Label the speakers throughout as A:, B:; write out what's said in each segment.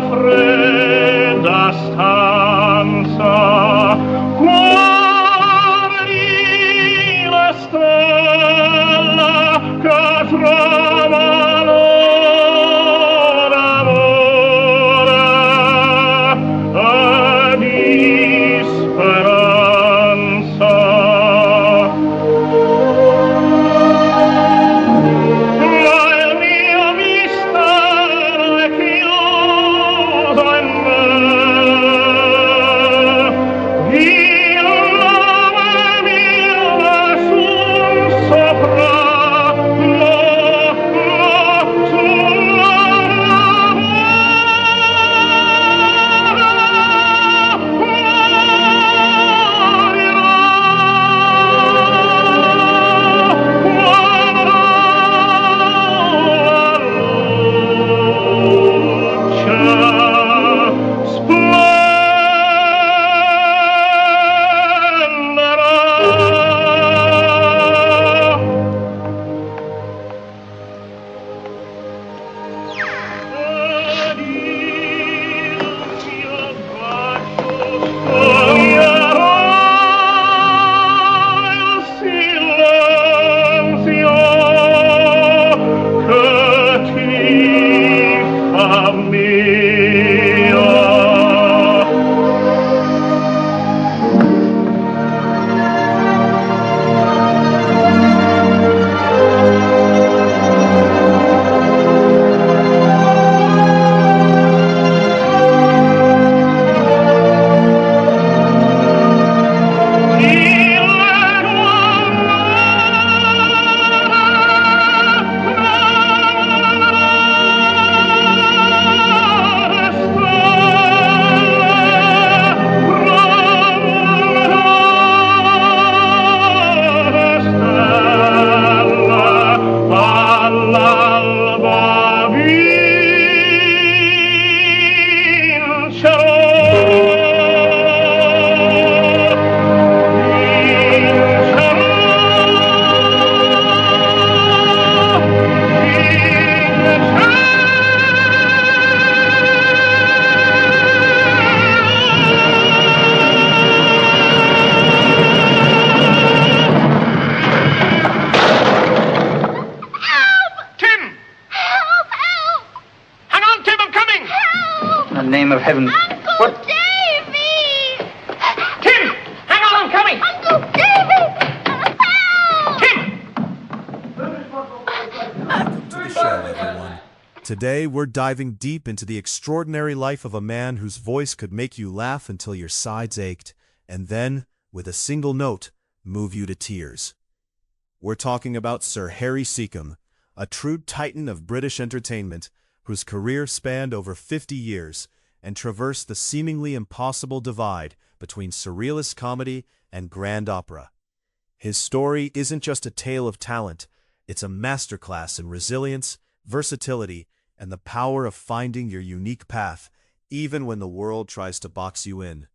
A: Fredda stanza, guardi la stella che trova l'amore di speranza.
B: Of heaven.
C: Uncle
B: What?
C: Davy!
B: Tim! Hang on, I'm coming!
C: Uncle Davy! Help!
B: Tim!
D: Welcome to the show, everyone. Today, we're diving deep into the extraordinary life of a man whose voice could make you laugh until your sides ached, and then, with a single note, move you to tears. We're talking about Sir Harry Secombe, a true titan of British entertainment, whose career spanned over 50 years, and traverse the seemingly impossible divide between surrealist comedy and grand opera. His story isn't just a tale of talent, it's a masterclass in resilience, versatility, and the power of finding your unique path, even when the world tries to box you in.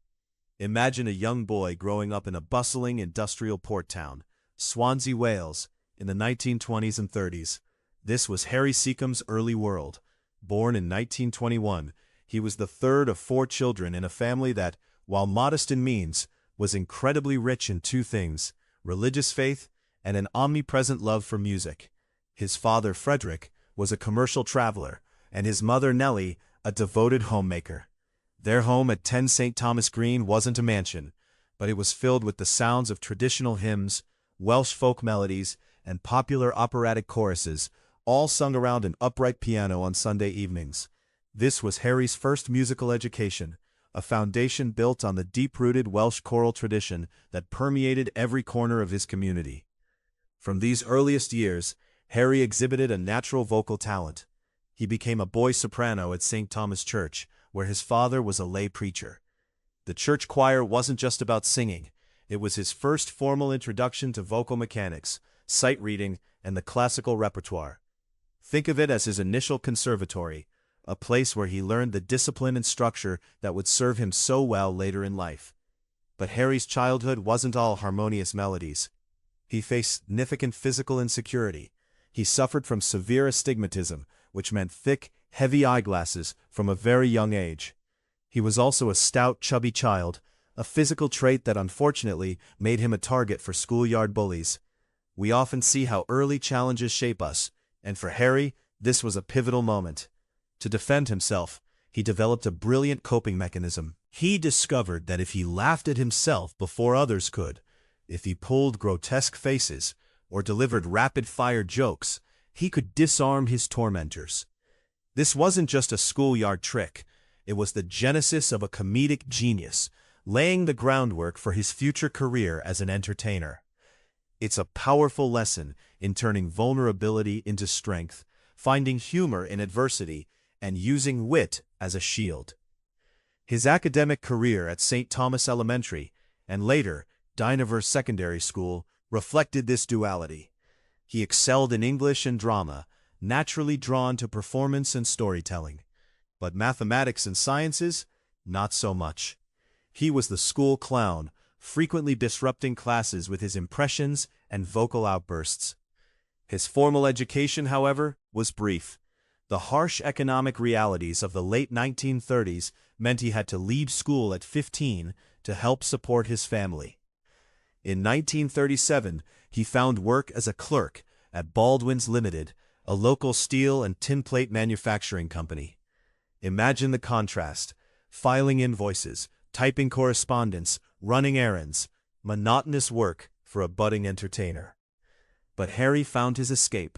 D: Imagine a young boy growing up in a bustling industrial port town, Swansea, Wales, in the 1920s and 30s. This was Harry Secombe's early world. Born in 1921, he was the third of 4 children in a family that, while modest in means, was incredibly rich in 2 things: religious faith and an omnipresent love for music. His father, Frederick, was a commercial traveler, and his mother, Nellie, a devoted homemaker. Their home at 10 St. Thomas Green wasn't a mansion, but it was filled with the sounds of traditional hymns, Welsh folk melodies, and popular operatic choruses, all sung around an upright piano on Sunday evenings. This was Harry's first musical education, a foundation built on the deep-rooted Welsh choral tradition that permeated every corner of his community. From these earliest years, Harry exhibited a natural vocal talent. He became a boy soprano at St. Thomas Church, where his father was a lay preacher. The church choir wasn't just about singing, it was his first formal introduction to vocal mechanics, sight reading, and the classical repertoire. Think of it as his initial conservatory, a place where he learned the discipline and structure that would serve him so well later in life. But Harry's childhood wasn't all harmonious melodies. He faced significant physical insecurity. He suffered from severe astigmatism, which meant thick, heavy eyeglasses from a very young age. He was also a stout, chubby child, a physical trait that unfortunately made him a target for schoolyard bullies. We often see how early challenges shape us, and for Harry, this was a pivotal moment. To defend himself, he developed a brilliant coping mechanism. He discovered that if he laughed at himself before others could, if he pulled grotesque faces, or delivered rapid-fire jokes, he could disarm his tormentors. This wasn't just a schoolyard trick. It was the genesis of a comedic genius, laying the groundwork for his future career as an entertainer. It's a powerful lesson in turning vulnerability into strength, finding humor in adversity, and using wit as a shield. His academic career at St. Thomas Elementary, and later Dynevor Secondary School, reflected this duality. He excelled in English and drama, naturally drawn to performance and storytelling. But mathematics and sciences, not so much. He was the school clown, frequently disrupting classes with his impressions and vocal outbursts. His formal education, however, was brief. The harsh economic realities of the late 1930s meant he had to leave school at 15 to help support his family. In 1937, he found work as a clerk at Baldwin's Limited, a local steel and tin plate manufacturing company. Imagine the contrast: filing invoices, typing correspondence, running errands, monotonous work for a budding entertainer. But Harry found his escape.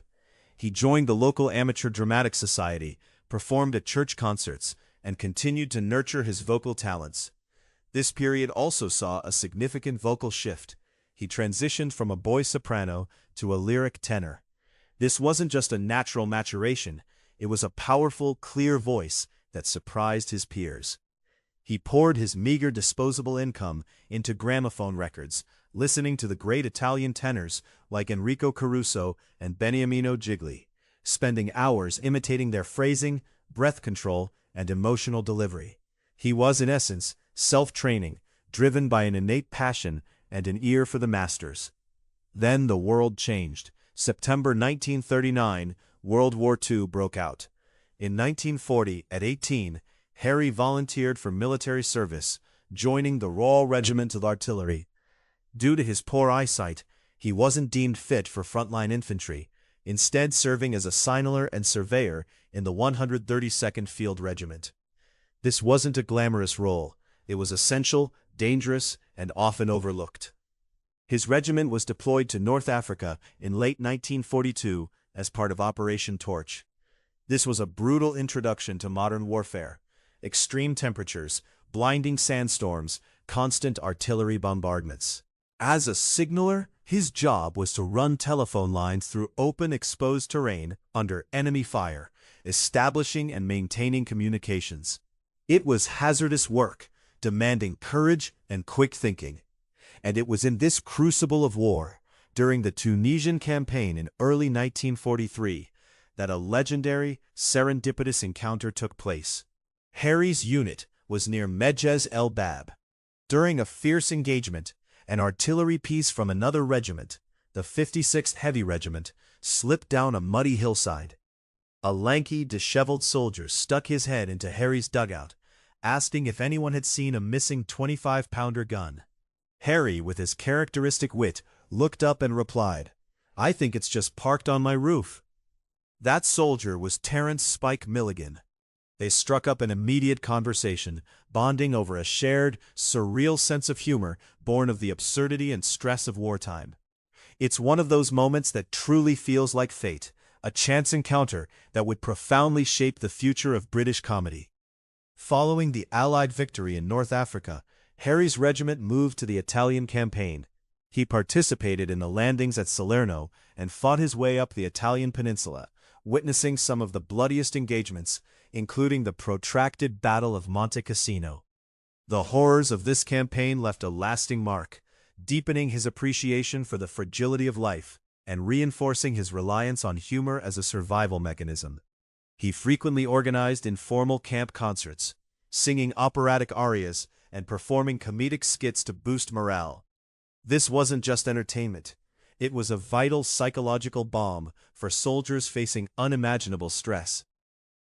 D: He joined the local amateur dramatic society, performed at church concerts, and continued to nurture his vocal talents. This period also saw a significant vocal shift. He transitioned from a boy soprano to a lyric tenor. This wasn't just a natural maturation, it was a powerful, clear voice that surprised his peers. He poured his meager disposable income into gramophone records, listening to the great Italian tenors like Enrico Caruso and Beniamino Gigli, spending hours imitating their phrasing, breath control, and emotional delivery. He was, in essence, self-training, driven by an innate passion and an ear for the masters. Then the world changed. September 1939, World War II broke out. In 1940, at 18, Harry volunteered for military service, joining the Royal Regiment of Artillery. Due to his poor eyesight, he wasn't deemed fit for frontline infantry, instead serving as a signaler and surveyor in the 132nd Field Regiment. This wasn't a glamorous role. It was essential, dangerous, and often overlooked. His regiment was deployed to North Africa in late 1942 as part of Operation Torch. This was a brutal introduction to modern warfare. Extreme temperatures, blinding sandstorms, constant artillery bombardments. As a signaler, his job was to run telephone lines through open, exposed terrain under enemy fire, establishing and maintaining communications. It was hazardous work, demanding courage and quick thinking. And it was in this crucible of war, during the Tunisian campaign in early 1943, that a legendary, serendipitous encounter took place. Harry's unit was near Medjez El Bab. During a fierce engagement, an artillery piece from another regiment, the 56th Heavy Regiment, slipped down a muddy hillside. A lanky, disheveled soldier stuck his head into Harry's dugout, asking if anyone had seen a missing 25-pounder gun. Harry, with his characteristic wit, looked up and replied, "I think it's just parked on my roof." That soldier was Terrence "Spike" Milligan. They struck up an immediate conversation, bonding over a shared, surreal sense of humor born of the absurdity and stress of wartime. It's one of those moments that truly feels like fate, a chance encounter that would profoundly shape the future of British comedy. Following the Allied victory in North Africa, Harry's regiment moved to the Italian campaign. He participated in the landings at Salerno and fought his way up the Italian peninsula, witnessing some of the bloodiest engagements, including the protracted Battle of Monte Cassino. The horrors of this campaign left a lasting mark, deepening his appreciation for the fragility of life. and reinforcing his reliance on humor as a survival mechanism. He frequently organized informal camp concerts, singing operatic arias and performing comedic skits to boost morale. This wasn't just entertainment. It was a vital psychological balm for soldiers facing unimaginable stress.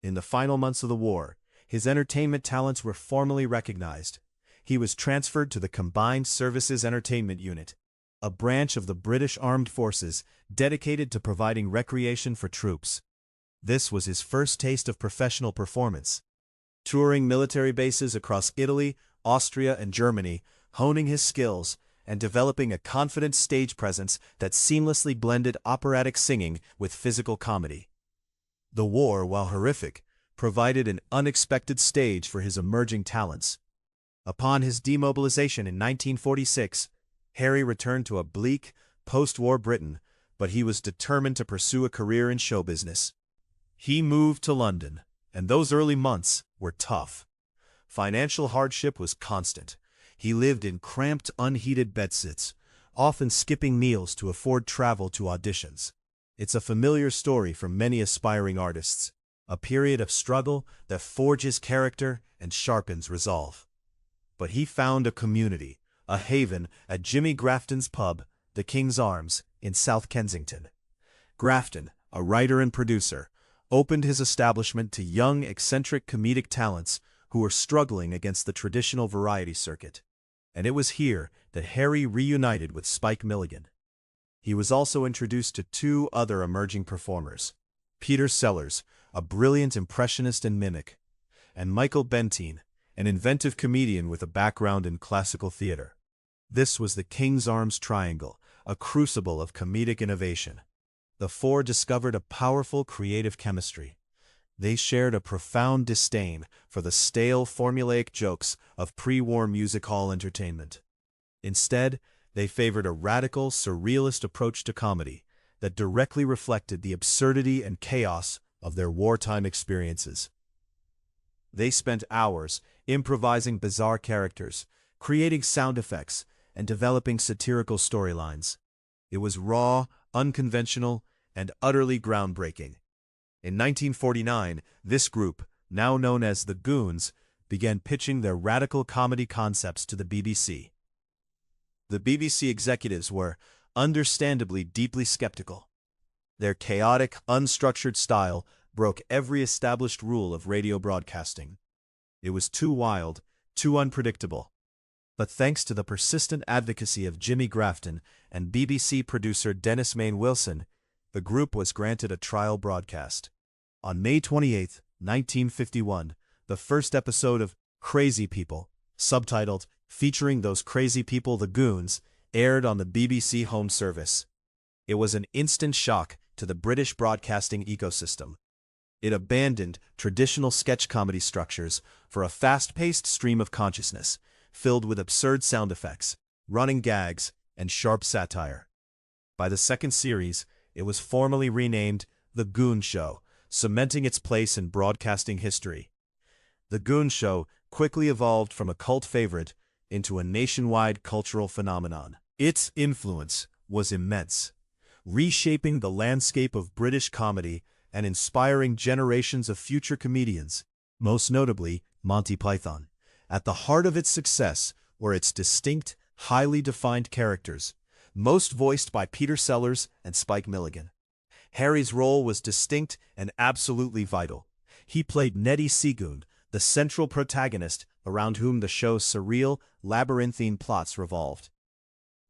D: In the final months of the war, his entertainment talents were formally recognized. He was transferred to the Combined Services Entertainment Unit, a branch of the British Armed Forces dedicated to providing recreation for troops. This was his first taste of professional performance. Touring military bases across Italy, Austria, and Germany, honing his skills, and developing a confident stage presence that seamlessly blended operatic singing with physical comedy. The war, while horrific, provided an unexpected stage for his emerging talents. Upon his demobilization in 1946, Harry returned to a bleak, post-war Britain, but he was determined to pursue a career in show business. He moved to London, and those early months were tough. Financial hardship was constant. He lived in cramped, unheated bedsits, often skipping meals to afford travel to auditions. It's a familiar story for many aspiring artists, a period of struggle that forges character and sharpens resolve. But he found a community, a haven at Jimmy Grafton's pub, the King's Arms, in South Kensington. Grafton, a writer and producer, opened his establishment to young, eccentric comedic talents who were struggling against the traditional variety circuit. And it was here that Harry reunited with Spike Milligan. He was also introduced to two other emerging performers, Peter Sellers, a brilliant impressionist and mimic, and Michael Bentine, an inventive comedian with a background in classical theater. This was the King's Arms Triangle, a crucible of comedic innovation. The four discovered a powerful creative chemistry. They shared a profound disdain for the stale, formulaic jokes of pre-war music hall entertainment. Instead, they favored a radical, surrealist approach to comedy that directly reflected the absurdity and chaos of their wartime experiences. They spent hours improvising bizarre characters, creating sound effects, and developing satirical storylines. It was raw, unconventional, and utterly groundbreaking. In 1949, this group, now known as the Goons, began pitching their radical comedy concepts to the BBC. The BBC executives were, understandably, deeply skeptical. Their chaotic, unstructured style broke every established rule of radio broadcasting. It was too wild, too unpredictable. But thanks to the persistent advocacy of Jimmy Grafton and BBC producer Dennis Main Wilson, the group was granted a trial broadcast. On May 28, 1951, the first episode of Crazy People, subtitled Featuring Those Crazy People, the Goons, aired on the BBC Home Service. It was an instant shock to the British broadcasting ecosystem. It abandoned traditional sketch comedy structures for a fast-paced stream of consciousness, filled with absurd sound effects, running gags, and sharp satire. By the second series, it was formally renamed The Goon Show, cementing its place in broadcasting history. The Goon Show quickly evolved from a cult favorite into a nationwide cultural phenomenon. Its influence was immense, reshaping the landscape of British comedy and inspiring generations of future comedians, most notably Monty Python. At the heart of its success were its distinct, highly defined characters, most voiced by Peter Sellers and Spike Milligan. Harry's role was distinct and absolutely vital. He played Nellie Secombe, the central protagonist around whom the show's surreal, labyrinthine plots revolved.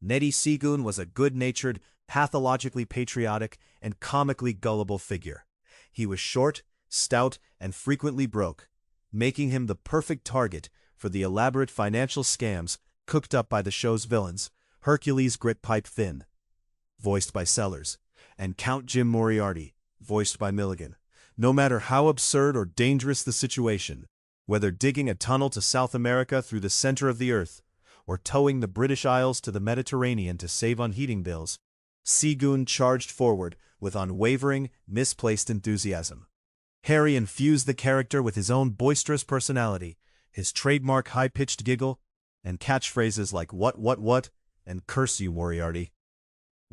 D: Nellie Secombe was a good-natured, pathologically patriotic, and comically gullible figure. He was short, stout, and frequently broke, making him the perfect target for the elaborate financial scams cooked up by the show's villains, Hercules Gritpipe Finn, voiced by Sellers, and Count Jim Moriarty, voiced by Milligan. No matter how absurd or dangerous the situation, whether digging a tunnel to South America through the center of the earth, or towing the British Isles to the Mediterranean to save on heating bills, Secombe charged forward with unwavering, misplaced enthusiasm. Harry infused the character with his own boisterous personality, his trademark high-pitched giggle, and catchphrases like what, and curse you, Moriarty.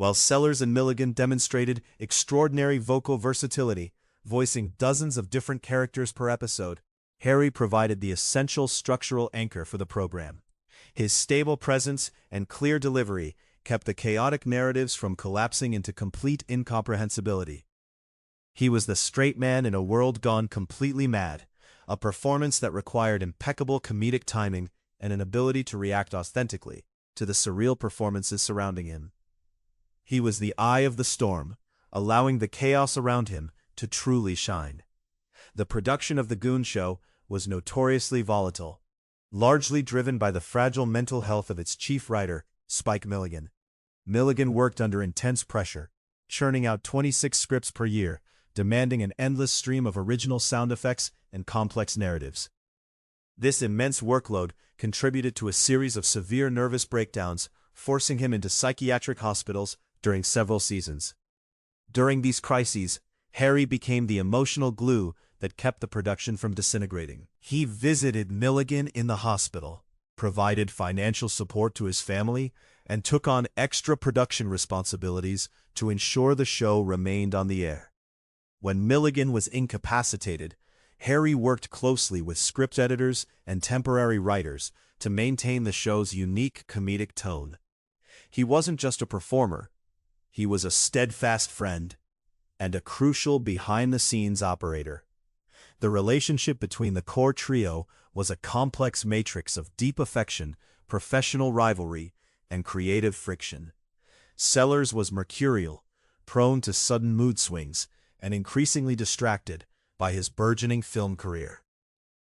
D: while Sellers and Milligan demonstrated extraordinary vocal versatility, voicing dozens of different characters per episode. Harry provided the essential structural anchor for the program. His stable presence and clear delivery kept the chaotic narratives from collapsing into complete incomprehensibility. He was the straight man in a world gone completely mad, a performance that required impeccable comedic timing and an ability to react authentically to the surreal performances surrounding him. He was the eye of the storm, allowing the chaos around him to truly shine. The production of The Goon Show was notoriously volatile, largely driven by the fragile mental health of its chief writer, Spike Milligan. Milligan worked under intense pressure, churning out 26 scripts per year, demanding an endless stream of original sound effects and complex narratives. This immense workload contributed to a series of severe nervous breakdowns, forcing him into psychiatric hospitals during several seasons. During these crises, Harry became the emotional glue that kept the production from disintegrating. He visited Milligan in the hospital, provided financial support to his family, and took on extra production responsibilities to ensure the show remained on the air. When Milligan was incapacitated, Harry worked closely with script editors and temporary writers to maintain the show's unique comedic tone. He wasn't just a performer, he was a steadfast friend and a crucial behind-the-scenes operator. The relationship between the core trio was a complex matrix of deep affection, professional rivalry, and creative friction. Sellers was mercurial, prone to sudden mood swings, and increasingly distracted by his burgeoning film career.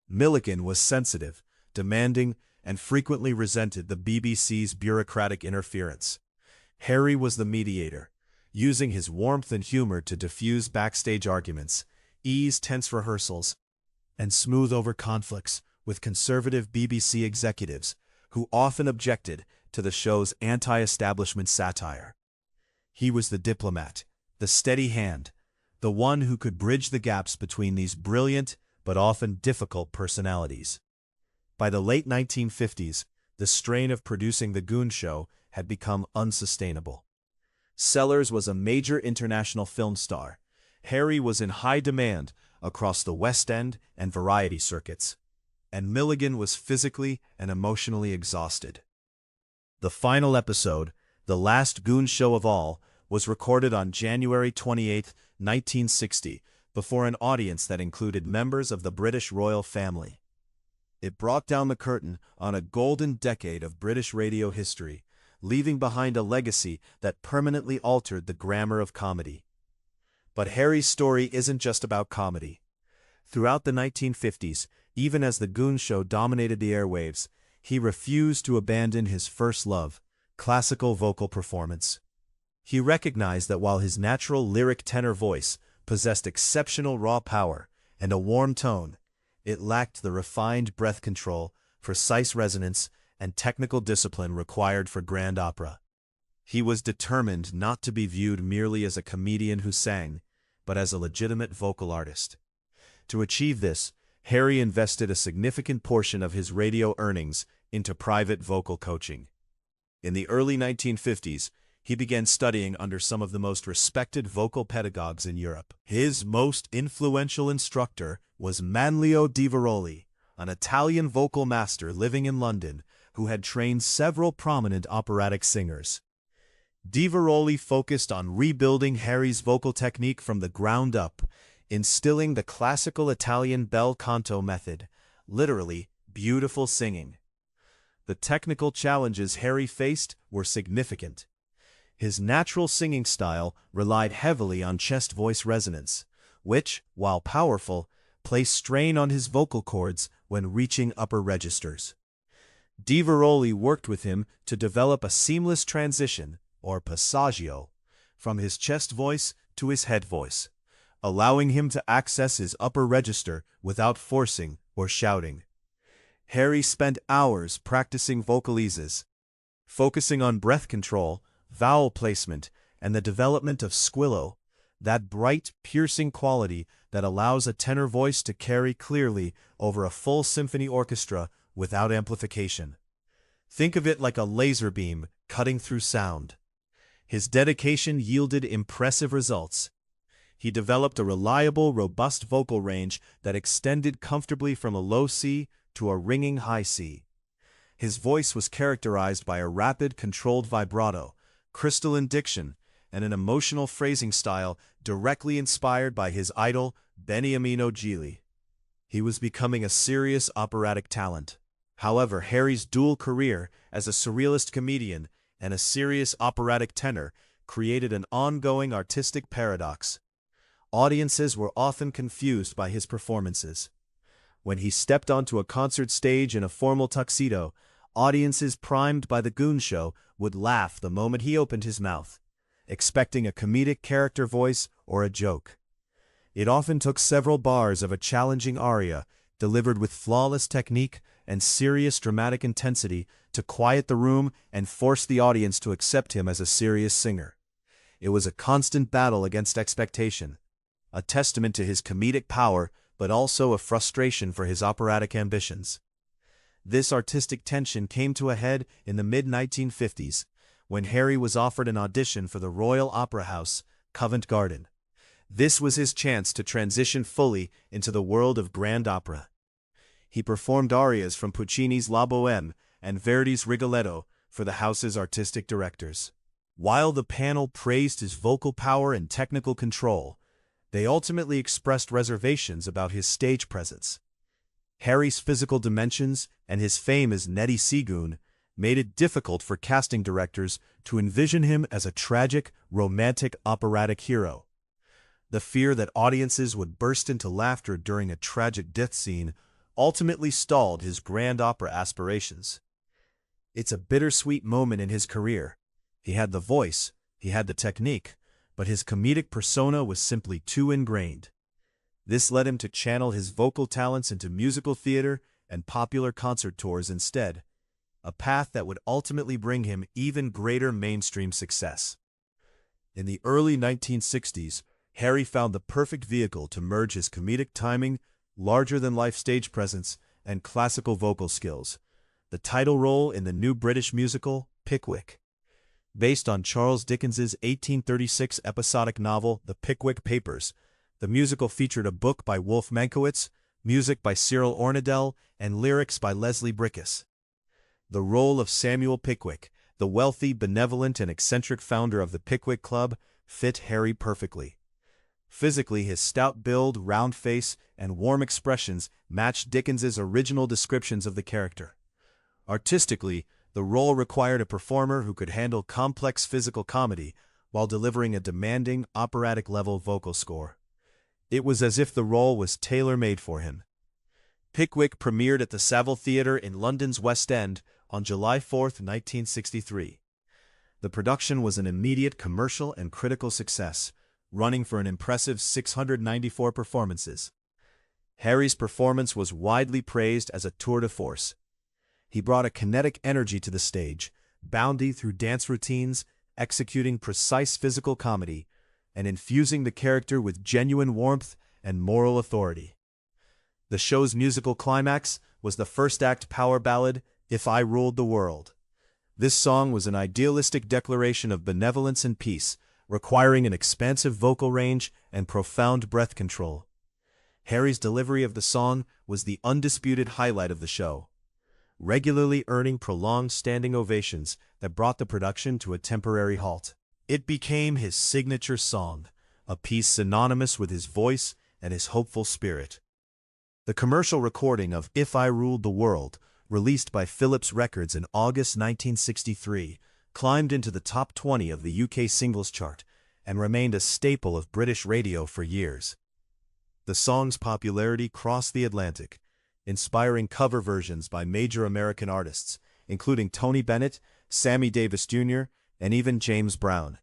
D: Milligan was sensitive, demanding, and frequently resented the BBC's bureaucratic interference. Harry was the mediator, using his warmth and humor to diffuse backstage arguments, ease tense rehearsals, and smooth over conflicts with conservative BBC executives who often objected to the show's anti-establishment satire. He was the diplomat, the steady hand, the one who could bridge the gaps between these brilliant but often difficult personalities. By the late 1950s, the strain of producing The Goon Show had become unsustainable. Sellers was a major international film star. Harry was in high demand across the West End and variety circuits, and Milligan was physically and emotionally exhausted. The final episode, the last Goon Show of all, was recorded on January 28, 1960, before an audience that included members of the British royal family. It brought down the curtain on a golden decade of British radio history, leaving behind a legacy that permanently altered the grammar of comedy. But Harry's story isn't just about comedy. Throughout the 1950s, even as The Goon Show dominated the airwaves, he refused to abandon his first love, classical vocal performance. He recognized that while his natural lyric tenor voice possessed exceptional raw power and a warm tone, it lacked the refined breath control, precise resonance, and technical discipline required for grand opera. He was determined not to be viewed merely as a comedian who sang, but as a legitimate vocal artist. To achieve this, Harry invested a significant portion of his radio earnings into private vocal coaching. In the early 1950s, he began studying under some of the most respected vocal pedagogues in Europe. His most influential instructor was Manlio Di Veroli, an Italian vocal master living in London who had trained several prominent operatic singers. Di Veroli focused on rebuilding Harry's vocal technique from the ground up, instilling the classical Italian bel canto method, literally beautiful singing. The technical challenges Harry faced were significant. His natural singing style relied heavily on chest-voice resonance, which, while powerful, placed strain on his vocal cords when reaching upper registers. Di Veroli worked with him to develop a seamless transition, or passaggio, from his chest voice to his head voice, allowing him to access his upper register without forcing or shouting. Harry spent hours practicing vocalises, focusing on breath control, vowel placement, and the development of squillo, that bright, piercing quality that allows a tenor voice to carry clearly over a full symphony orchestra without amplification. Think of it like a laser beam cutting through sound. His dedication yielded impressive results. He developed a reliable, robust vocal range that extended comfortably from a low C to a ringing high C. His voice was characterized by a rapid, controlled vibrato, crystalline diction, and an emotional phrasing style directly inspired by his idol, Beniamino Gigli. He was becoming a serious operatic talent. However, Harry's dual career as a surrealist comedian and a serious operatic tenor created an ongoing artistic paradox. Audiences were often confused by his performances. When he stepped onto a concert stage in a formal tuxedo, audiences primed by the Goon Show would laugh the moment he opened his mouth, expecting a comedic character voice or a joke. It often took several bars of a challenging aria, delivered with flawless technique and serious dramatic intensity, to quiet the room and force the audience to accept him as a serious singer. It was a constant battle against expectation, a testament to his comedic power, but also a frustration for his operatic ambitions. This artistic tension came to a head in the mid-1950s, when Harry was offered an audition for the Royal Opera House, Covent Garden. This was his chance to transition fully into the world of grand opera. He performed arias from Puccini's La Bohème and Verdi's Rigoletto for the house's artistic directors. While the panel praised his vocal power and technical control, they ultimately expressed reservations about his stage presence. Harry's physical dimensions and his fame as Nellie Secombe made it difficult for casting directors to envision him as a tragic, romantic operatic hero. The fear that audiences would burst into laughter during a tragic death scene ultimately stalled his grand opera aspirations. It's a bittersweet moment in his career. He had the voice, he had the technique, but his comedic persona was simply too ingrained. This led him to channel his vocal talents into musical theater and popular concert tours instead, a path that would ultimately bring him even greater mainstream success. In the early 1960s, Harry found the perfect vehicle to merge his comedic timing, larger-than-life stage presence, and classical vocal skills: the title role in the new British musical, Pickwick. Based on Charles Dickens's 1836 episodic novel, The Pickwick Papers, the musical featured a book by Wolfe Mankiewicz, music by Cyril Ornadell, and lyrics by Leslie Bricusse. The role of Samuel Pickwick, the wealthy, benevolent, and eccentric founder of the Pickwick Club, fit Harry perfectly. Physically, his stout build, round face, and warm expressions matched Dickens's original descriptions of the character. Artistically, the role required a performer who could handle complex physical comedy while delivering a demanding, operatic-level vocal score. It was as if the role was tailor-made for him. Pickwick premiered at the Savile Theatre in London's West End on July 4, 1963. The production was an immediate commercial and critical success, running for an impressive 694 performances. Harry's performance was widely praised as a tour de force. He brought a kinetic energy to the stage, bounding through dance routines, executing precise physical comedy, and infusing the character with genuine warmth and moral authority. The show's musical climax was the first-act power ballad, If I Ruled the World. This song was an idealistic declaration of benevolence and peace, requiring an expansive vocal range and profound breath control. Harry's delivery of the song was the undisputed highlight of the show, regularly earning prolonged standing ovations that brought the production to a temporary halt. It became his signature song, a piece synonymous with his voice and his hopeful spirit. The commercial recording of If I Ruled the World, released by Philips Records in August 1963, climbed into the top 20 of the UK singles chart and remained a staple of British radio for years. The song's popularity crossed the Atlantic, inspiring cover versions by major American artists, including Tony Bennett, Sammy Davis Jr., and even James Brown.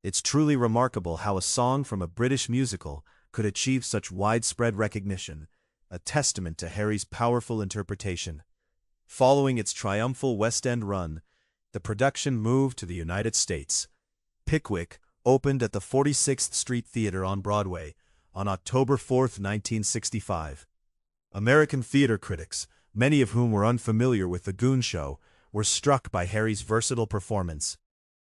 D: It's truly remarkable how a song from a British musical could achieve such widespread recognition, a testament to Harry's powerful interpretation. Following its triumphal West End run, the production moved to the United States. Pickwick opened at the 46th Street Theater on Broadway on October 4, 1965. American theater critics, many of whom were unfamiliar with The Goon Show, were struck by Harry's versatile performance.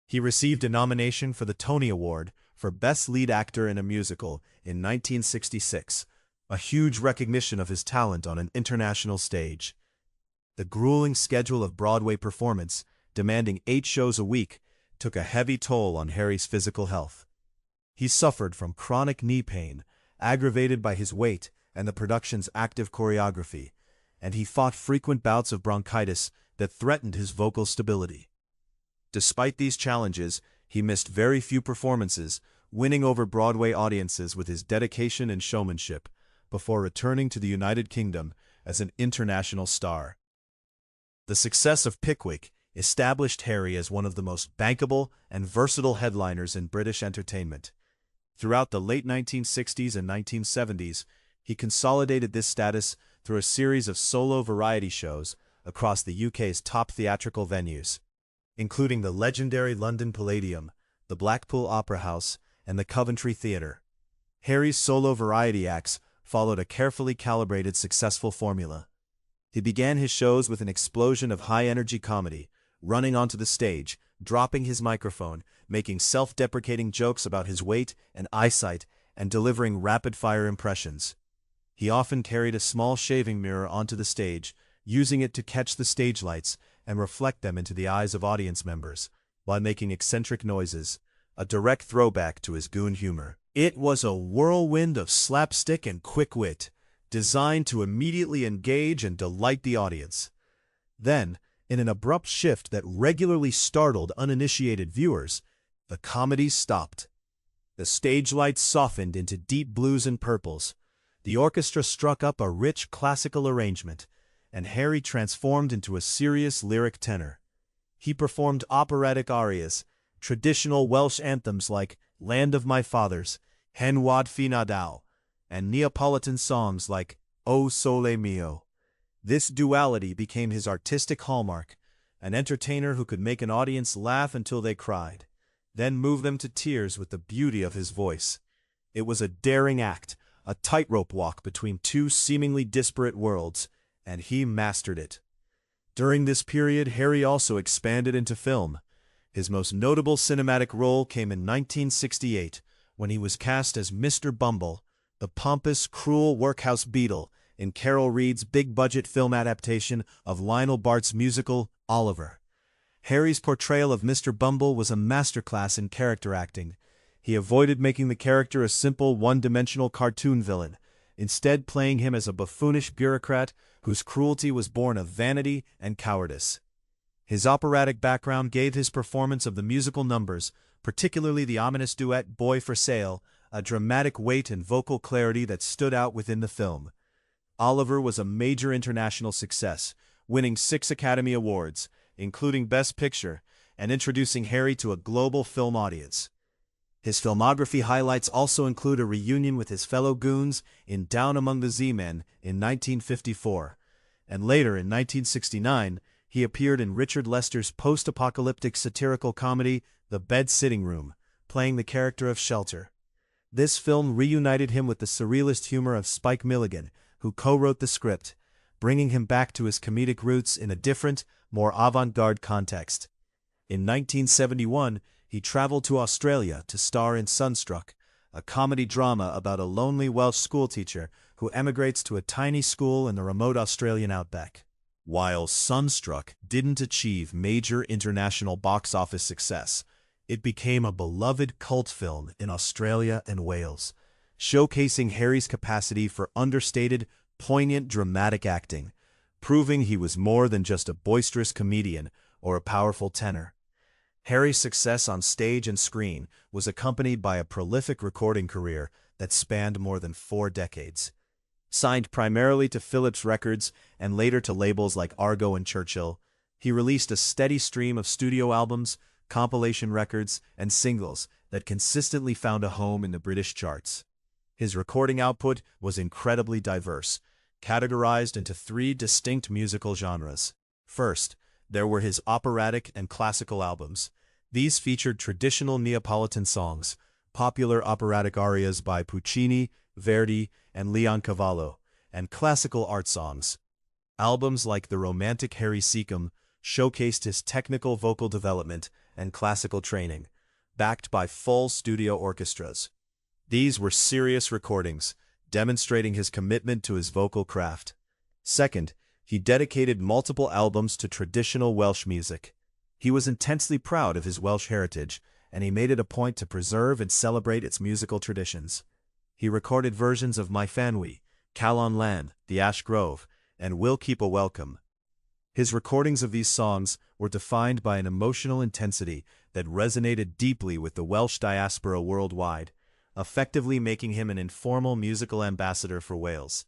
D: He received a nomination for the Tony Award for Best Lead Actor in a Musical in 1966, a huge recognition of his talent on an international stage. The grueling schedule of Broadway performance, demanding 8 shows a week, took a heavy toll on Harry's physical health. He suffered from chronic knee pain, aggravated by his weight and the production's active choreography, and he fought frequent bouts of bronchitis that threatened his vocal stability. Despite these challenges, he missed very few performances, winning over Broadway audiences with his dedication and showmanship, before returning to the United Kingdom as an international star. The success of Pickwick established Harry as one of the most bankable and versatile headliners in British entertainment. Throughout the late 1960s and 1970s, he consolidated this status through a series of solo variety shows across the UK's top theatrical venues, including the legendary London Palladium, the Blackpool Opera House, and the Coventry Theatre. Harry's solo variety acts followed a carefully calibrated successful formula. He began his shows with an explosion of high-energy comedy, running onto the stage, dropping his microphone, making self-deprecating jokes about his weight and eyesight, and delivering rapid-fire impressions. He often carried a small shaving mirror onto the stage, using it to catch the stage lights and reflect them into the eyes of audience members, while making eccentric noises, a direct throwback to his goon humor. It was a whirlwind of slapstick and quick wit, designed to immediately engage and delight the audience. Then, in an abrupt shift that regularly startled uninitiated viewers, the comedy stopped. The stage lights softened into deep blues and purples. The orchestra struck up a rich classical arrangement, and Harry transformed into a serious lyric tenor. He performed operatic arias, traditional Welsh anthems like Land of My Fathers, Hen Wad Fi Nadal, and Neapolitan songs like O Sole Mio. This duality became his artistic hallmark, an entertainer who could make an audience laugh until they cried, then move them to tears with the beauty of his voice. It was a daring act, a tightrope walk between two seemingly disparate worlds, and he mastered it. During this period, Harry also expanded into film. His most notable cinematic role came in 1968, when he was cast as Mr. Bumble, the pompous, cruel workhouse beadle, in Carol Reed's big-budget film adaptation of Lionel Bart's musical, Oliver. Harry's portrayal of Mr. Bumble was a masterclass in character acting. He avoided making the character a simple, one-dimensional cartoon villain, instead playing him as a buffoonish bureaucrat whose cruelty was born of vanity and cowardice. His operatic background gave his performance of the musical numbers, particularly the ominous duet Boy for Sale, a dramatic weight and vocal clarity that stood out within the film. Oliver was a major international success, winning 6 Academy Awards, including Best Picture, and introducing Harry to a global film audience. His filmography highlights also include a reunion with his fellow goons in Down Among the Z-Men in 1954, and later in 1969, he appeared in Richard Lester's post-apocalyptic satirical comedy The Bed-Sitting Room, playing the character of Shelter. This film reunited him with the surrealist humor of Spike Milligan, who co-wrote the script, bringing him back to his comedic roots in a different, more avant-garde context. In 1971, he traveled to Australia to star in Sunstruck, a comedy drama about a lonely Welsh schoolteacher who emigrates to a tiny school in the remote Australian outback. While Sunstruck didn't achieve major international box office success, it became a beloved cult film in Australia and Wales, showcasing Harry's capacity for understated, poignant dramatic acting, proving he was more than just a boisterous comedian or a powerful tenor. Harry's success on stage and screen was accompanied by a prolific recording career that spanned more than 4 decades. Signed primarily to Philips Records and later to labels like Argo and Churchill, he released a steady stream of studio albums, compilation records, and singles that consistently found a home in the British charts. His recording output was incredibly diverse, categorized into 3 distinct musical genres. First, there were his operatic and classical albums. These featured traditional Neapolitan songs, popular operatic arias by Puccini, Verdi, and Leoncavallo, and classical art songs. Albums like The Romantic Harry Secombe showcased his technical vocal development and classical training, backed by full studio orchestras. These were serious recordings, demonstrating his commitment to his vocal craft. Second, he dedicated multiple albums to traditional Welsh music. He was intensely proud of his Welsh heritage, and he made it a point to preserve and celebrate its musical traditions. He recorded versions of My Fanwy, Calon Lan, The Ash Grove, and We'll Keep a Welcome. His recordings of these songs were defined by an emotional intensity that resonated deeply with the Welsh diaspora worldwide, effectively making him an informal musical ambassador for Wales.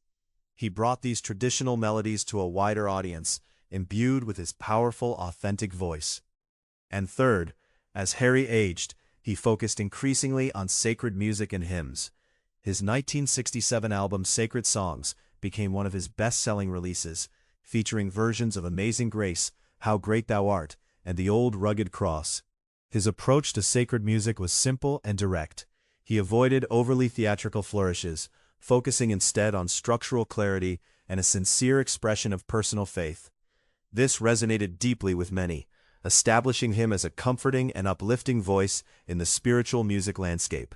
D: He brought these traditional melodies to a wider audience, imbued with his powerful, authentic voice. And third, as Harry aged, he focused increasingly on sacred music and hymns. His 1967 album Sacred Songs became one of his best-selling releases, featuring versions of Amazing Grace, How Great Thou Art, and The Old Rugged Cross. His approach to sacred music was simple and direct. He avoided overly theatrical flourishes, focusing instead on structural clarity and a sincere expression of personal faith. This resonated deeply with many, establishing him as a comforting and uplifting voice in the spiritual music landscape.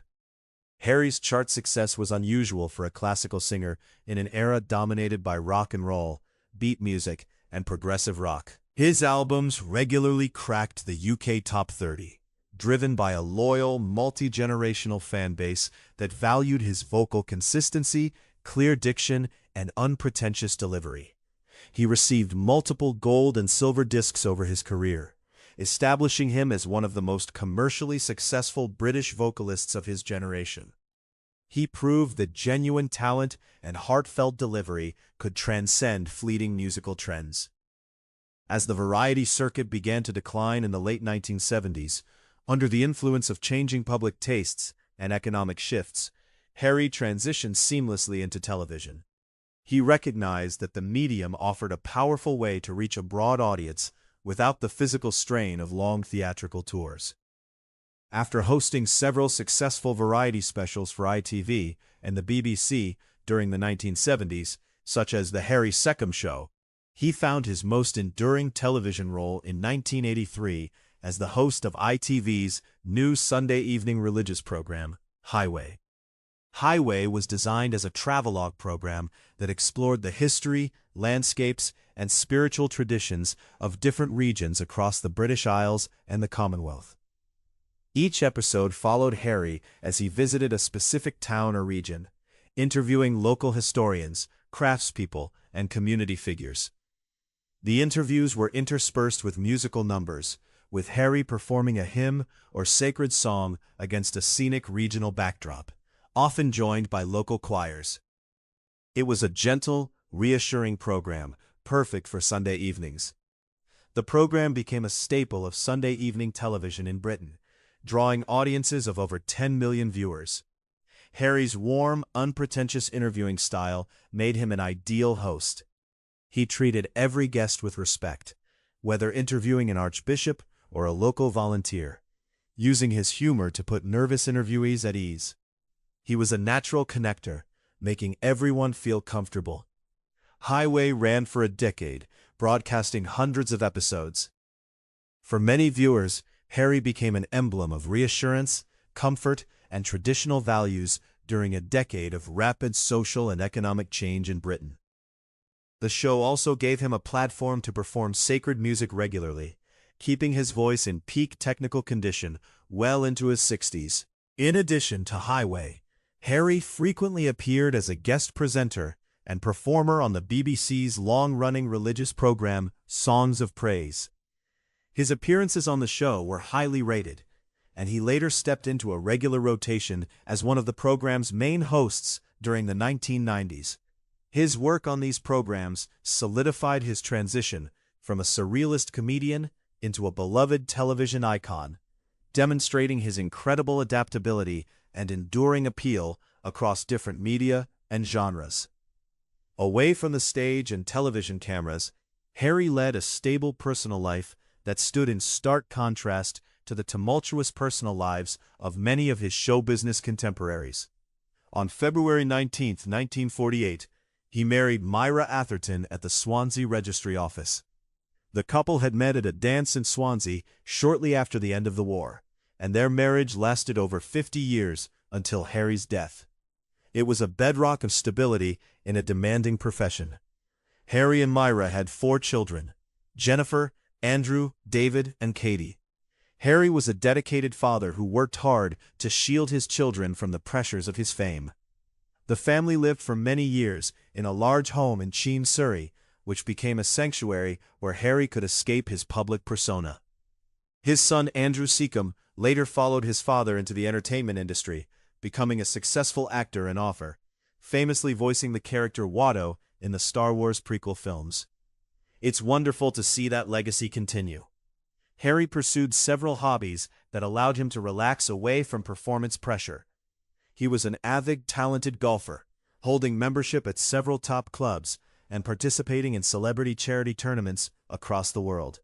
D: Harry's chart success was unusual for a classical singer in an era dominated by rock and roll, beat music, and progressive rock. His albums regularly cracked the UK Top 30, driven by a loyal, multi-generational fan base that valued his vocal consistency, clear diction, and unpretentious delivery. He received multiple gold and silver discs over his career, establishing him as one of the most commercially successful British vocalists of his generation. He proved that genuine talent and heartfelt delivery could transcend fleeting musical trends. As the variety circuit began to decline in the late 1970s, under the influence of changing public tastes and economic shifts, Harry transitioned seamlessly into television. He recognized that the medium offered a powerful way to reach a broad audience without the physical strain of long theatrical tours. After hosting several successful variety specials for ITV and the BBC during the 1970s, such as The Harry Secombe Show, he found his most enduring television role in 1983 as the host of ITV's new Sunday evening religious program, Highway. Highway was designed as a travelogue program that explored the history, landscapes, and spiritual traditions of different regions across the British Isles and the Commonwealth. Each episode followed Harry as he visited a specific town or region, interviewing local historians, craftspeople, and community figures. The interviews were interspersed with musical numbers, with Harry performing a hymn or sacred song against a scenic regional backdrop, often joined by local choirs. It was a gentle, reassuring program, perfect for Sunday evenings. The program became a staple of Sunday evening television in Britain, drawing audiences of over 10 million viewers. Harry's warm, unpretentious interviewing style made him an ideal host. He treated every guest with respect, whether interviewing an archbishop or a local volunteer, using his humor to put nervous interviewees at ease. He was a natural connector, making everyone feel comfortable. Highway ran for a decade, broadcasting hundreds of episodes. For many viewers, Harry became an emblem of reassurance, comfort, and traditional values during a decade of rapid social and economic change in Britain. The show also gave him a platform to perform sacred music regularly, keeping his voice in peak technical condition well into his 60s. In addition to Highway, Harry frequently appeared as a guest presenter and performer on the BBC's long-running religious program, Songs of Praise. His appearances on the show were highly rated, and he later stepped into a regular rotation as one of the program's main hosts during the 1990s. His work on these programs solidified his transition from a surrealist comedian into a beloved television icon, demonstrating his incredible adaptability and enduring appeal across different media and genres. Away from the stage and television cameras, Harry led a stable personal life that stood in stark contrast to the tumultuous personal lives of many of his show business contemporaries. On February 19, 1948, he married Myra Atherton at the Swansea Registry Office. The couple had met at a dance in Swansea shortly after the end of the war, and their marriage lasted over 50 years until Harry's death. It was a bedrock of stability in a demanding profession. Harry and Myra had 4 children: Jennifer, Andrew, David, and Katie. Harry was a dedicated father who worked hard to shield his children from the pressures of his fame. The family lived for many years in a large home in Cheam, Surrey, which became a sanctuary where Harry could escape his public persona. His son Andrew Secombe later followed his father into the entertainment industry, becoming a successful actor and author, famously voicing the character Watto in the Star Wars prequel films. It's wonderful to see that legacy continue. Harry pursued several hobbies that allowed him to relax away from performance pressure. He was an avid, talented golfer, holding membership at several top clubs and participating in celebrity charity tournaments across the world.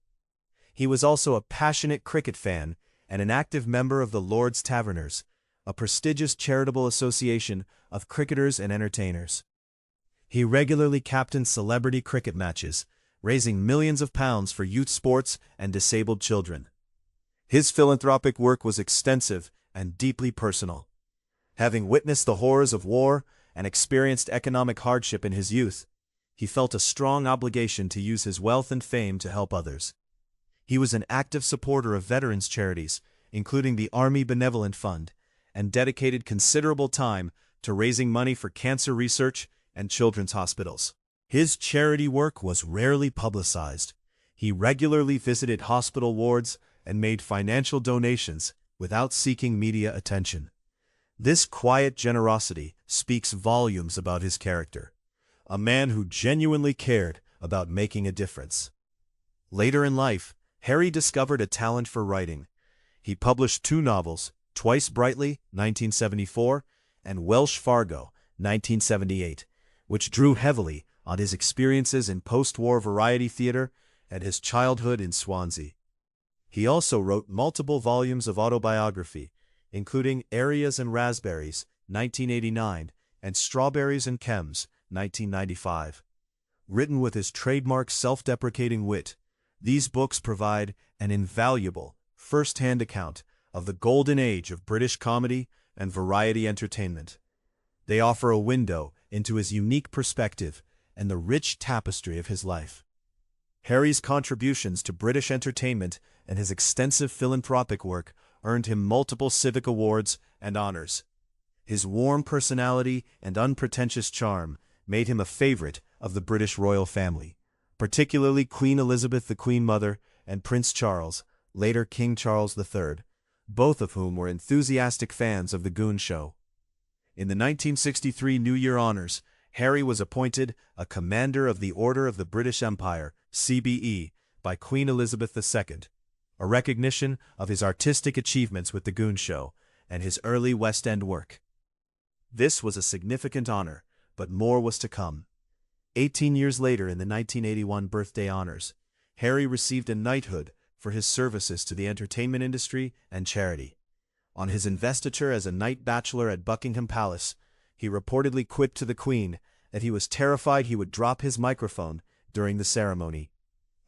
D: He was also a passionate cricket fan and an active member of the Lord's Taverners, a prestigious charitable association of cricketers and entertainers. He regularly captained celebrity cricket matches, raising millions of pounds for youth sports and disabled children. His philanthropic work was extensive and deeply personal. Having witnessed the horrors of war and experienced economic hardship in his youth, he felt a strong obligation to use his wealth and fame to help others. He was an active supporter of veterans' charities, including the Army Benevolent Fund, and dedicated considerable time to raising money for cancer research and children's hospitals. His charity work was rarely publicized. He regularly visited hospital wards and made financial donations without seeking media attention. This quiet generosity speaks volumes about his character, a man who genuinely cared about making a difference. Later in life, Harry discovered a talent for writing. He published 2 novels, Twice Brightly, 1974, and Welsh Fargo, 1978, which drew heavily on his experiences in post-war variety theater and his childhood in Swansea. He also wrote multiple volumes of autobiography, including Areas and Raspberries, 1989, and Strawberries and Chems, 1995. Written with his trademark self-deprecating wit, these books provide an invaluable, first-hand account of the golden age of British comedy and variety entertainment. They offer a window into his unique perspective and the rich tapestry of his life. Harry's contributions to British entertainment and his extensive philanthropic work earned him multiple civic awards and honors. His warm personality and unpretentious charm made him a favorite of the British royal family, particularly Queen Elizabeth the Queen Mother and Prince Charles, later King Charles III, both of whom were enthusiastic fans of The Goon Show. In the 1963 New Year honors, Harry was appointed a Commander of the Order of the British Empire, CBE, by Queen Elizabeth II, a recognition of his artistic achievements with The Goon Show and his early West End work. This was a significant honor, but more was to come. 18 years later, in the 1981 birthday honors, Harry received a knighthood for his services to the entertainment industry and charity. On his investiture as a Knight Bachelor at Buckingham Palace, he reportedly quipped to the Queen that he was terrified he would drop his microphone during the ceremony.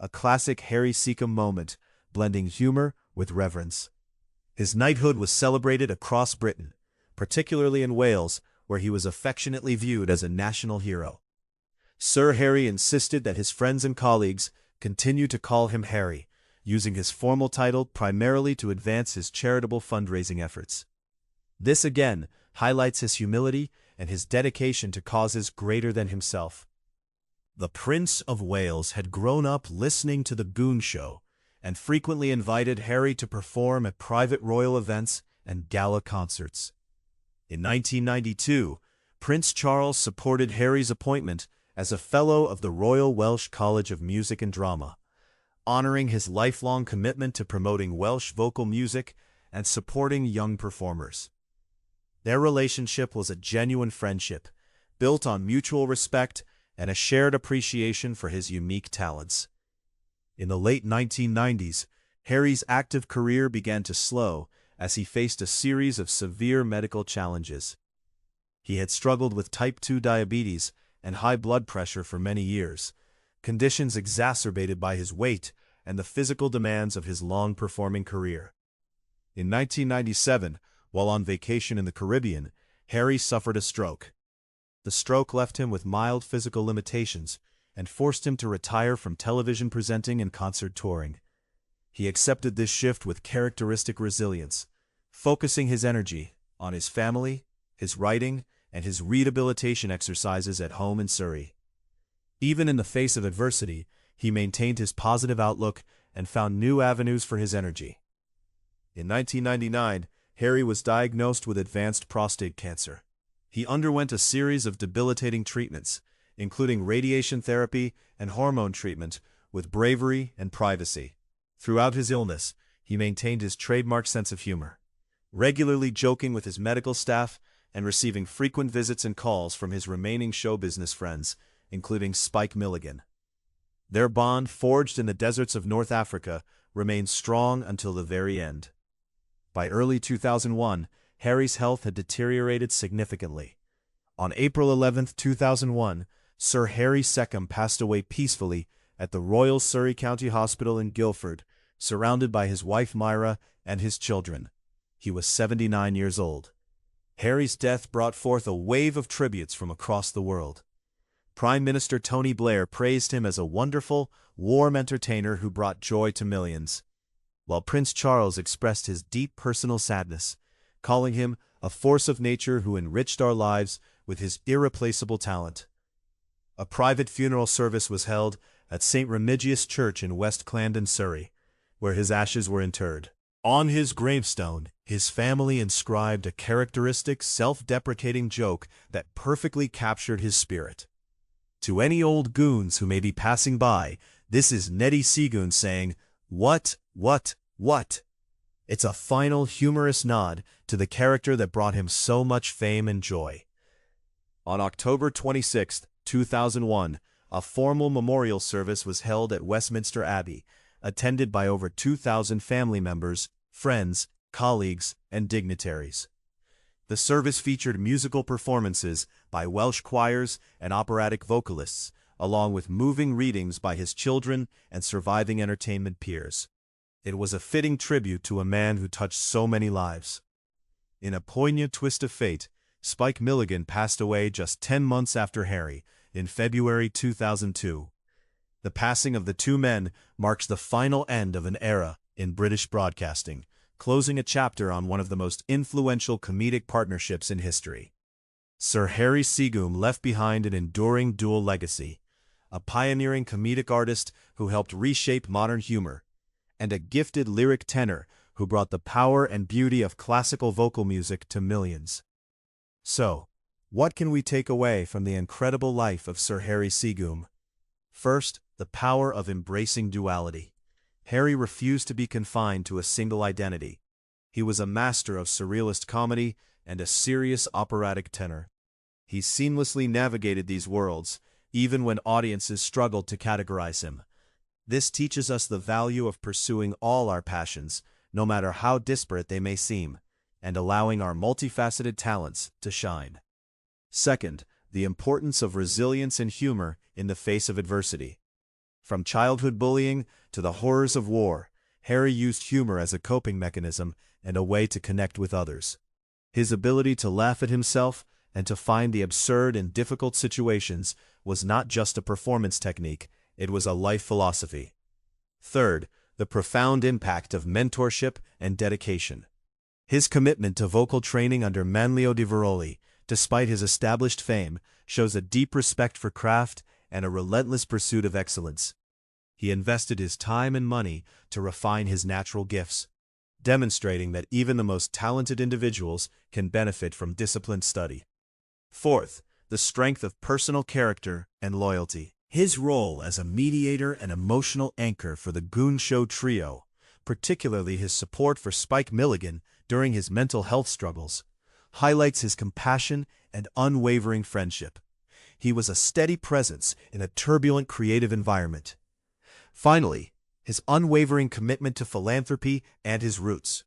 D: A classic Harry Secombe moment, blending humor with reverence. His knighthood was celebrated across Britain, particularly in Wales, where he was affectionately viewed as a national hero. Sir Harry insisted that his friends and colleagues continue to call him Harry, using his formal title primarily to advance his charitable fundraising efforts. This again highlights his humility and his dedication to causes greater than himself. The Prince of Wales had grown up listening to The Goon Show and frequently invited Harry to perform at private royal events and gala concerts. In 1992, Prince Charles supported Harry's appointment as a Fellow of the Royal Welsh College of Music and Drama, honoring his lifelong commitment to promoting Welsh vocal music and supporting young performers. Their relationship was a genuine friendship, built on mutual respect and a shared appreciation for his unique talents. In the late 1990s, Harry's active career began to slow as he faced a series of severe medical challenges. He had struggled with type 2 diabetes and high blood pressure for many years, conditions exacerbated by his weight and the physical demands of his long-performing career. In 1997, while on vacation in the Caribbean, Harry suffered a stroke. The stroke left him with mild physical limitations and forced him to retire from television presenting and concert touring. He accepted this shift with characteristic resilience, focusing his energy on his family, his writing, and his rehabilitation exercises at home in Surrey. Even in the face of adversity, he maintained his positive outlook and found new avenues for his energy. In 1999, Harry was diagnosed with advanced prostate cancer. He underwent a series of debilitating treatments, including radiation therapy and hormone treatment, with bravery and privacy. Throughout his illness, he maintained his trademark sense of humor, regularly joking with his medical staff and receiving frequent visits and calls from his remaining show business friends, including Spike Milligan. Their bond, forged in the deserts of North Africa, remained strong until the very end. By early 2001, Harry's health had deteriorated significantly. On April 11, 2001, Sir Harry Secombe passed away peacefully at the Royal Surrey County Hospital in Guildford, surrounded by his wife Myra and his children. He was 79 years old. Harry's death brought forth a wave of tributes from across the world. Prime Minister Tony Blair praised him as a wonderful, warm entertainer who brought joy to millions, while Prince Charles expressed his deep personal sadness, calling him a force of nature who enriched our lives with his irreplaceable talent. A private funeral service was held at St. Remigius Church in West Clarendon, Surrey, where his ashes were interred. On his gravestone, his family inscribed a characteristic self-deprecating joke that perfectly captured his spirit. To any old goons who may be passing by, this is Nellie Secombe saying, "What? It's a final humorous nod to the character that brought him so much fame and joy. On October 26, 2001, a formal memorial service was held at Westminster Abbey, attended by over 2,000 family members, friends, colleagues, and dignitaries. The service featured musical performances by Welsh choirs and operatic vocalists, along with moving readings by his children and surviving entertainment peers. It was a fitting tribute to a man who touched so many lives. In a poignant twist of fate, Spike Milligan passed away just 10 months after Harry, in February 2002. The passing of the two men marks the final end of an era in British broadcasting, closing a chapter on one of the most influential comedic partnerships in history. Sir Harry Secombe left behind an enduring dual legacy, a pioneering comedic artist who helped reshape modern humor, and a gifted lyric tenor who brought the power and beauty of classical vocal music to millions. So, what can we take away from the incredible life of Sir Harry Secombe? First, the power of embracing duality. Harry refused to be confined to a single identity. He was a master of surrealist comedy and a serious operatic tenor. He seamlessly navigated these worlds, even when audiences struggled to categorize him. This teaches us the value of pursuing all our passions, no matter how disparate they may seem, and allowing our multifaceted talents to shine. Second, the importance of resilience and humor in the face of adversity. From childhood bullying to the horrors of war, Harry used humor as a coping mechanism and a way to connect with others. His ability to laugh at himself and to find the absurd in difficult situations was not just a performance technique, it was a life philosophy. Third, the profound impact of mentorship and dedication. His commitment to vocal training under Manlio di Veroli, despite his established fame, shows a deep respect for craft and a relentless pursuit of excellence. He invested his time and money to refine his natural gifts, demonstrating that even the most talented individuals can benefit from disciplined study. Fourth, the strength of personal character and loyalty. His role as a mediator and emotional anchor for the Goon Show trio, particularly his support for Spike Milligan during his mental health struggles, highlights his compassion and unwavering friendship. He was a steady presence in a turbulent creative environment. Finally, his unwavering commitment to philanthropy and his roots.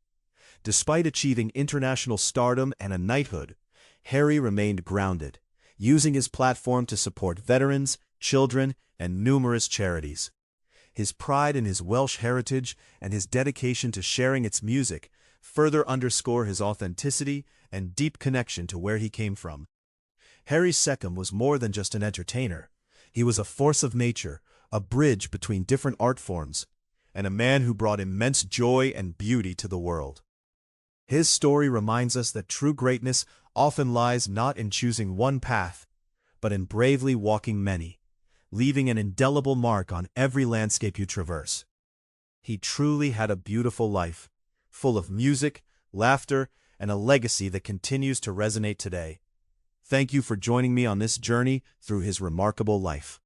D: Despite achieving international stardom and a knighthood, Harry remained grounded, using his platform to support veterans, children, and numerous charities. His pride in his Welsh heritage and his dedication to sharing its music further underscore his authenticity and deep connection to where he came from. Harry Secombe was more than just an entertainer. He was a force of nature, a bridge between different art forms, and a man who brought immense joy and beauty to the world. His story reminds us that true greatness often lies not in choosing one path, but in bravely walking many, leaving an indelible mark on every landscape you traverse. He truly had a beautiful life, full of music, laughter, and a legacy that continues to resonate today. Thank you for joining me on this journey through his remarkable life.